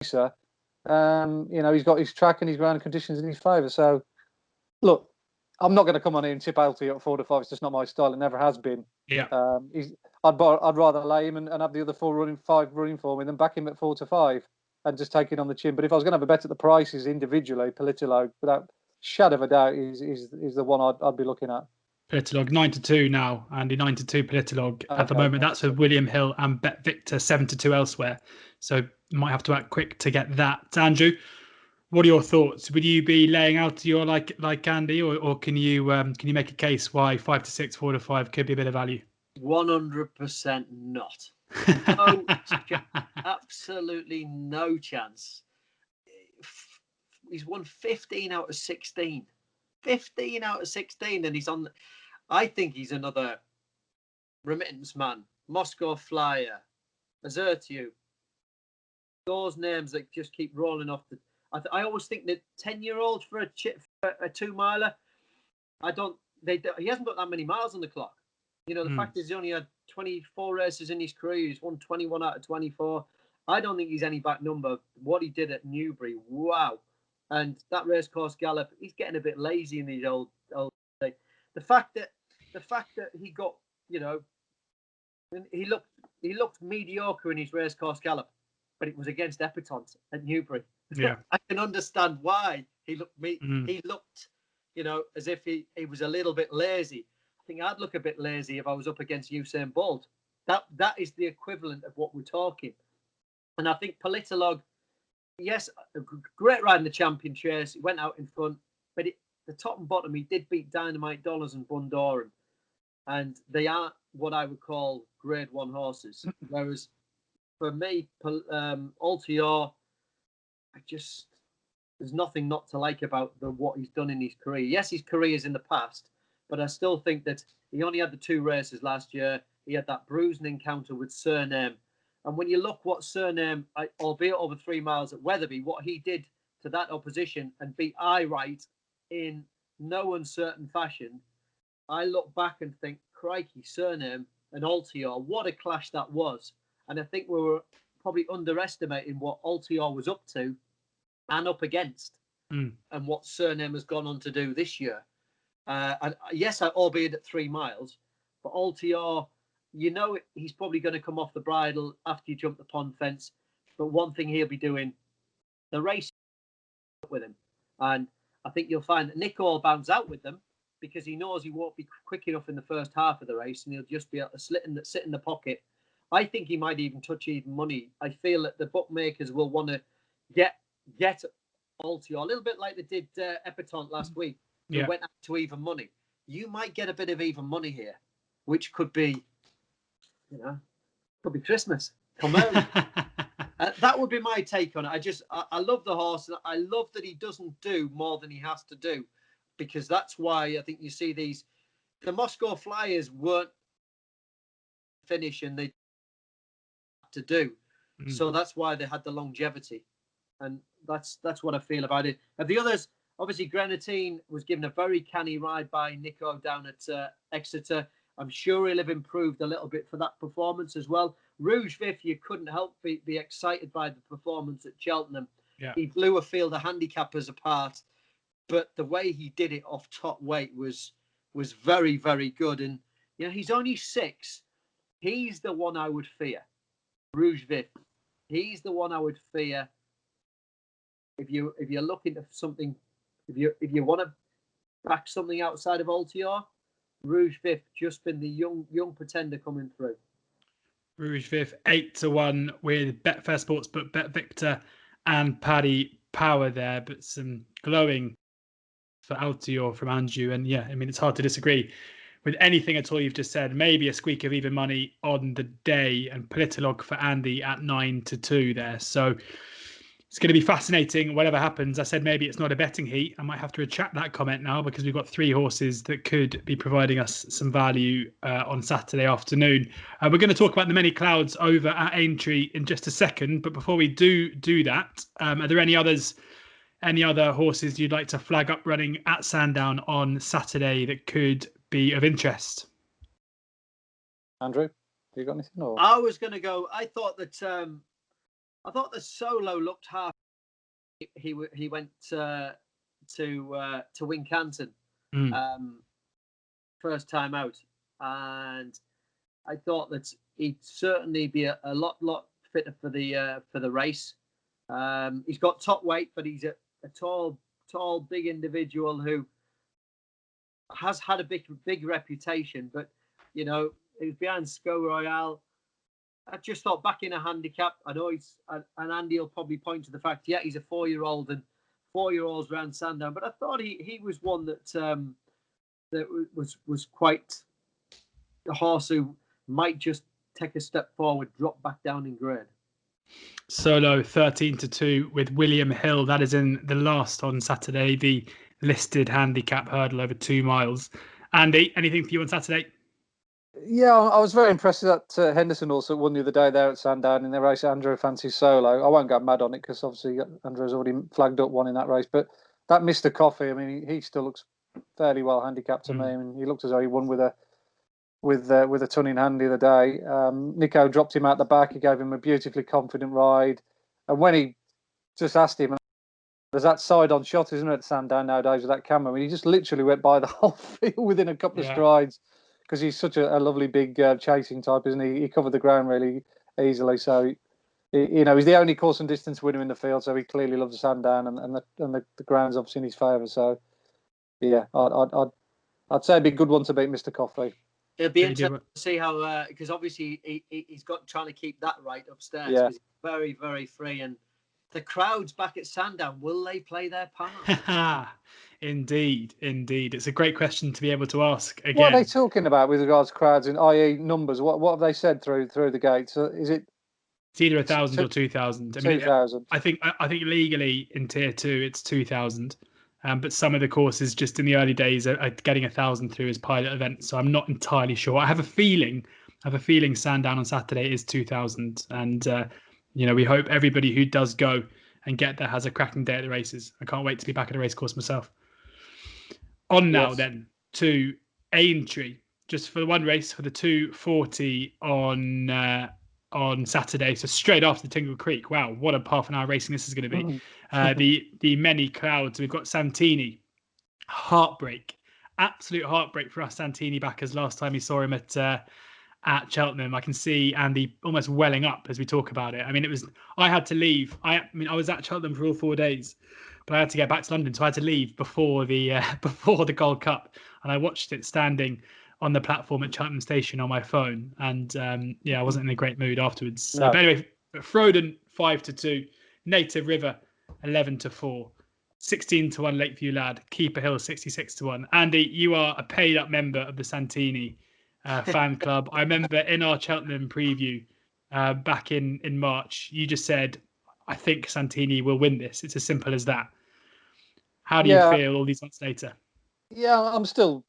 You know, he's got his track and his ground conditions in his favour. So, look, I'm not going to come on here and tip Altior at 4-5. It's just not my style. It never has been. Yeah. I'd rather lay him and have the other 5 running for me than back him at 4-5 and just take it on the chin. But if I was going to have a bet at the prices individually, Politolog, without shadow of a doubt, is the one I'd be looking at. Politolog 9-2 now, Andy. 9-2 Politolog at the moment. That's with William Hill and Bet Victor 7-2 elsewhere. So you might have to act quick to get that. Andrew, what are your thoughts? Would you be laying out your like Andy, or can you make a case why 5-6, 4-5 could be a bit of value? 100% not. No, absolutely no chance. He's won 15 out of 16. 15 out of 16, and he's on. I think he's another Remittance Man, Moscow Flyer, Azertiu. Those names that just keep rolling off the. I always think that 10-year-olds for a 2-miler. He hasn't got that many miles on the clock. You know, the fact is he only had 24 races in his career. He's won 21 out of 24. I don't think he's any back number. What he did at Newbury, wow. And that racecourse gallop, he's getting a bit lazy in these old days. The fact that he got, he looked mediocre in his racecourse gallop, but it was against Epatante at Newbury. Yeah, I can understand why he looked he looked, as if he was a little bit lazy. I think I'd look a bit lazy if I was up against Usain Bolt. That is the equivalent of what we're talking. And I think Politolog, yes, a great ride in the champion chase. He went out in front, but the top and bottom, he did beat Dynamite Dollars and Bundoran. And they are what I would call grade 1 horses. Whereas for me, Altior, there's nothing not to like about what he's done in his career. Yes, his career is in the past, but I still think that he only had the 2 races last year. He had that bruising encounter with Surname. And when you look what Surname, albeit over 3 miles at Wetherby, what he did to that opposition and beat Right in no uncertain fashion, I look back and think, crikey, Surname and Altior, what a clash that was. And I think we were probably underestimating what Altior was up to and up against, and what Surname has gone on to do this year. And yes, albeit at 3 miles, but Altior, he's probably going to come off the bridle after you jump the pond fence. But one thing he'll be doing, the race with him. And I think you'll find that Nico will bounce out with them because he knows he won't be quick enough in the first half of the race, and he'll just be able to sit in the pocket. I think he might even touch even money. I feel that the bookmakers will want to get Altior, a little bit like they did Epatante last week. They went out to even money. You might get a bit of even money here, which could be, could be Christmas. Come on. That would be my take on it. I love the horse. And I love that he doesn't do more than he has to do, because that's why I think you see the Moscow Flyers weren't finish and they had to do. So that's why they had the longevity. And that's what I feel about it. And the others, obviously, Grenadine was given a very canny ride by Nico down at Exeter. I'm sure he'll have improved a little bit for that performance as well. Rouge Vif, you couldn't help be excited by the performance at Cheltenham. Yeah. He blew a field of handicappers apart, but the way he did it off top weight was very, very good. And he's only 6. He's the one I would fear. Rouge Vif. He's the one I would fear. If you're looking at something, if you want to back something outside of Altior, Rouge Vif just been the young pretender coming through. Rouge Vif 8-1 with Betfair Sportsbook, Bet Victor, and Paddy Power there, but some glowing for Altior from Andrew. And it's hard to disagree with anything at all you've just said. Maybe a squeak of even money on the day, and Politolog for Andy at 9-2 there. So it's going to be fascinating, whatever happens. I said maybe it's not a betting heat. I might have to retract that comment now, because we've got 3 horses that could be providing us some value on Saturday afternoon. We're going to talk about the many clouds over at Aintree in just a second. But before we do that, are there any other horses you'd like to flag up running at Sandown on Saturday that could be of interest? Andrew, have you got anything? Or? I was going to go. I thought the Solo looked half. He went to Wincanton first time out, and I thought that he'd certainly be a lot fitter for the race. He's got top weight, but he's a tall, big individual who has had a big reputation. But he was behind Sco Royale. I just thought back in a handicap. I know and Andy will probably point to the fact, he's a 4-year-old, and 4-year-olds around Sandown. But I thought he was one that was quite a horse who might just take a step forward, drop back down in grade. Solo 13-2 with William Hill. That is in the last on Saturday, the listed handicap hurdle over 2 miles. Andy, anything for you on Saturday? Yeah, I was very impressed that Henderson also won the other day there at Sandown in the race. Andrew fancies Solo. I won't go mad on it because obviously Andrew's already flagged up one in that race. But that Mr. Coffee, I mean, he still looks fairly well handicapped to me. I mean, he looked as though he won with a ton in hand the other day. Nico dropped him out the back. He gave him a beautifully confident ride. And when he just asked him, There's that side-on shot, isn't it, at Sandown nowadays with that camera? I mean, he just literally went by the whole field within a couple of strides because he's such a lovely big chasing type, isn't he? He covered the ground really easily. So, you know, he's the only course and distance winner in the field. So he clearly loves Sandown, and the ground's obviously in his favour. So, yeah, I'd say it'd be a good one to beat Mr. Coffey. It'll be interesting to see how, because obviously he's got trying to keep that right upstairs because he's very, very free. And the crowds back at Sandown, will they play their part? Indeed. It's a great question to be able to ask again. What are they talking about with regards to crowds, i.e. numbers? What have they said through the gates? Is it? It's either 1,000 or 2,000. I mean, 2,000. I think legally in Tier 2 it's 2,000. But some of the courses just in the early days are getting 1,000 through as pilot events. So I'm not entirely sure. I have a feeling Sandown on Saturday is 2,000. And, you know, we hope everybody who does go and get there has a cracking day at the races. I can't wait to be back at a race course myself. On now then to Aintree, just for the one race for the 240 on Saturday, so straight after the Tingle Creek. Wow, what a half an hour racing this is going to be. The many crowds. We've got Santini. Heartbreak, absolute heartbreak for us Santini backers. Last time we saw him at Cheltenham, I can see Andy almost welling up as we talk about it. I mean, I had to leave. I was at Cheltenham for all 4 days, but I had to get back to London, so I had to leave before the Gold Cup, and I watched it standing on the platform at Cheltenham Station on my phone, and I wasn't in a great mood afterwards. No. But anyway, Frodon 5-2, Native River 11-4, 16-1 Lakeview Lad, Keeper Hill 66-1. Andy, you are a paid up member of the Santini fan club. I remember in our Cheltenham preview back in March, you just said, "I think Santini will win this." It's as simple as that. How do you feel all these months later? Yeah, I'm still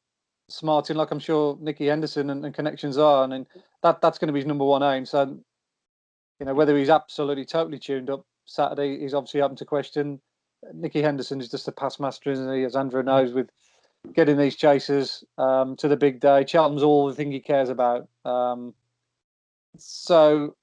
smarting, like I'm sure Nicky Henderson and connections are, and that's going to be his number one aim. So, you know, whether he's absolutely totally tuned up Saturday, he's obviously having to question. Nicky Henderson is just a past master, isn't he? As Andrew knows, with getting these chasers to the big day. Cheltenham's all the thing he cares about. So,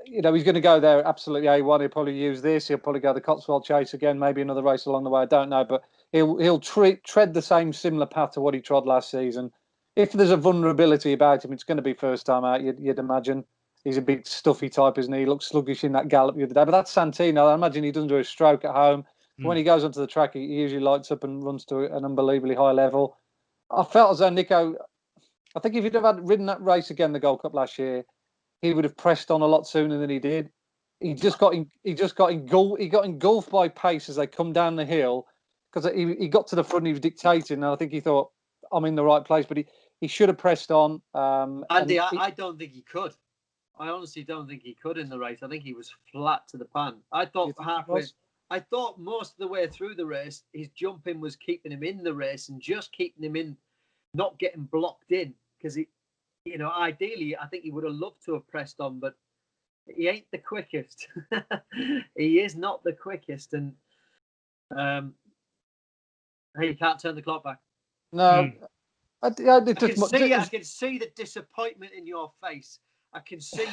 you know, he's going to go there absolutely A1. He'll probably use this. He'll probably go the Cotswold Chase again, maybe another race along the way. I don't know, but he'll tread the similar path to what he trod last season. If there's a vulnerability about him, it's going to be first time out. You'd imagine. He's a big stuffy type, isn't he? He looked sluggish in that gallop the other day. But that's Santini. I imagine he doesn't do a stroke at home. When he goes onto the track, he usually lights up and runs to an unbelievably high level. I felt as though Nico, I think if he'd have ridden that race again, the Gold Cup last year, he would have pressed on a lot sooner than he did. He got engulfed by pace as they come down the hill, because he got to the front, he was dictating, and I think he thought, I'm in the right place, but he should have pressed on. Andy, I don't think he could. I honestly don't think he could in the race. I think he was flat to the pan. I thought most of the way through the race, his jumping was keeping him in the race and just keeping him in, not getting blocked in. Because ideally, I think he would have loved to have pressed on, but he ain't the quickest. He is not the quickest, and hey, you can't turn the clock back. No, I can see the disappointment in your face. I can see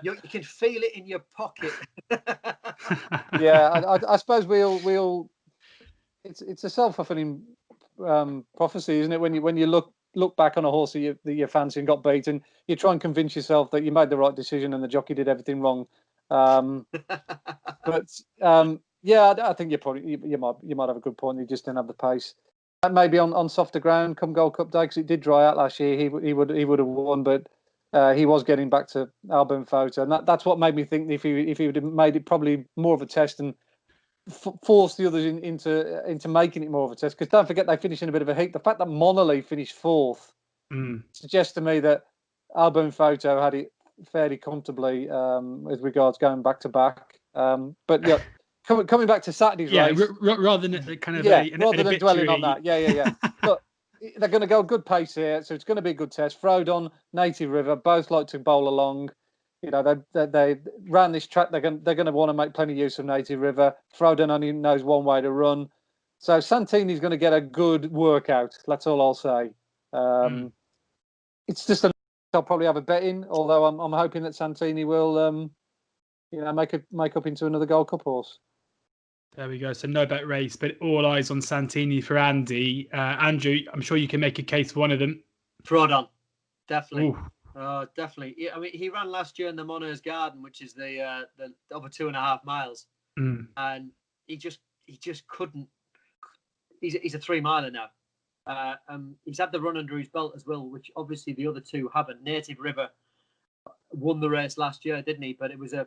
you can feel it in your pocket. Yeah, I suppose we'll. It's a self-fulfilling prophecy, isn't it? When you look back on a horse that you fancy and got beaten, you try and convince yourself that you made the right decision and the jockey did everything wrong. But I think you might have a good point. You just didn't have the pace. Maybe on softer ground come Gold Cup day, because it did dry out last year. He would have won, but he was getting back to album photo, and that's what made me think if he would have made it probably more of a test and force the others into making it more of a test. Because don't forget, they finished in a bit of a heat. The fact that Monolly finished fourth suggests to me that album photo had it fairly comfortably with regards going back to back. But yeah. Coming back to Saturday's race, rather than kind of rather than dwelling on that, Look, they're going to go good pace here, so it's going to be a good test. Frodon, Native River, both like to bowl along. You know, they ran this track. They're going to want to make plenty of use of Native River. Frodon only knows one way to run, so Santini's going to get a good workout. That's all I'll say. It's just I'll probably have a bet in, although I'm hoping that Santini will make up into another Gold Cup horse. There we go. So no bet race, but all eyes on Santini for Andy. Andrew, I'm sure you can make a case for one of them. Frodon, definitely. Ooh. Definitely. I mean, he ran last year in the Moners Garden, which is the over 2.5 miles, and he just couldn't. He's a 3 miler now. He's had the run under his belt as well, which obviously the other two haven't. Native River won the race last year, didn't he? But it was in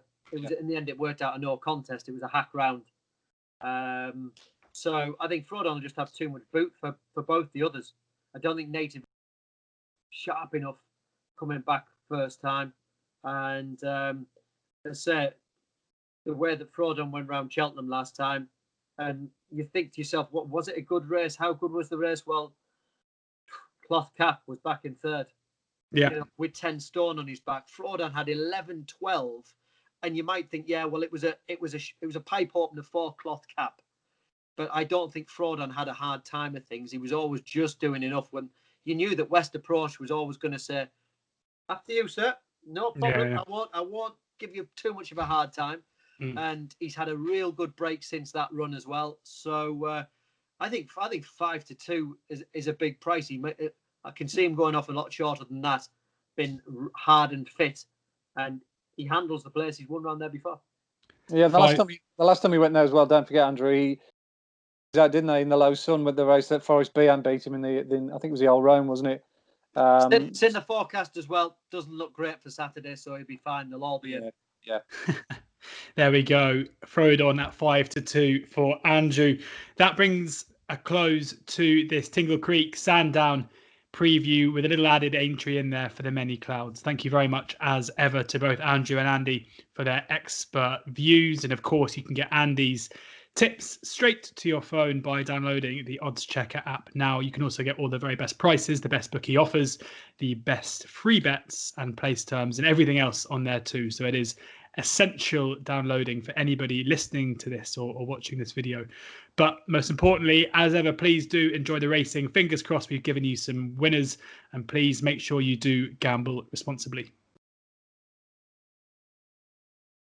the end it worked out a no contest. It was a hack round. So I think Frodon will just have too much boot for both the others. I don't think Native sharp enough coming back first time, and I say the way that Frodon went round Cheltenham last time, and you think to yourself, what was it, a good race? How good was the race? Well, Cloth Cap was back in third, with 10 stone on his back. Frodon had 11-12, and you might think, yeah, well, it was a pipe opener for Cloth Cap, but I don't think Frodon had a hard time of things. He was always just doing enough when you knew that West Approach was always going to say, after you, sir, no problem. Yeah. I won't give you too much of a hard time. And he's had a real good break since that run as well. So I think 5-2 is a big price. I can see him going off a lot shorter than that. Been hard and fit, and he handles the place. He's won around there before. Yeah, the last time he went there as well. Don't forget, Andrew. He didn't they, in the low sun with the race that Forest Behan beat him in the I think it was the Old Rome, wasn't it? It's in the forecast as well. Doesn't look great for Saturday, so he'll be fine. They'll all be in. Yeah. There we go. Throw it on at 5-2 for Andrew. That brings a close to this Tingle Creek Sandown preview with a little added Aintree in there for the many clouds. Thank you very much, as ever, to both Andrew and Andy for their expert views. And of course, you can get Andy's tips straight to your phone by downloading the oddschecker app. Now you can also get all the very best prices, the best bookie offers, the best free bets and place terms, and everything else on there too. So it is essential downloading for anybody listening to this or watching this video. But most importantly, as ever, please do enjoy the racing. Fingers crossed we've given you some winners, and please make sure you do gamble responsibly.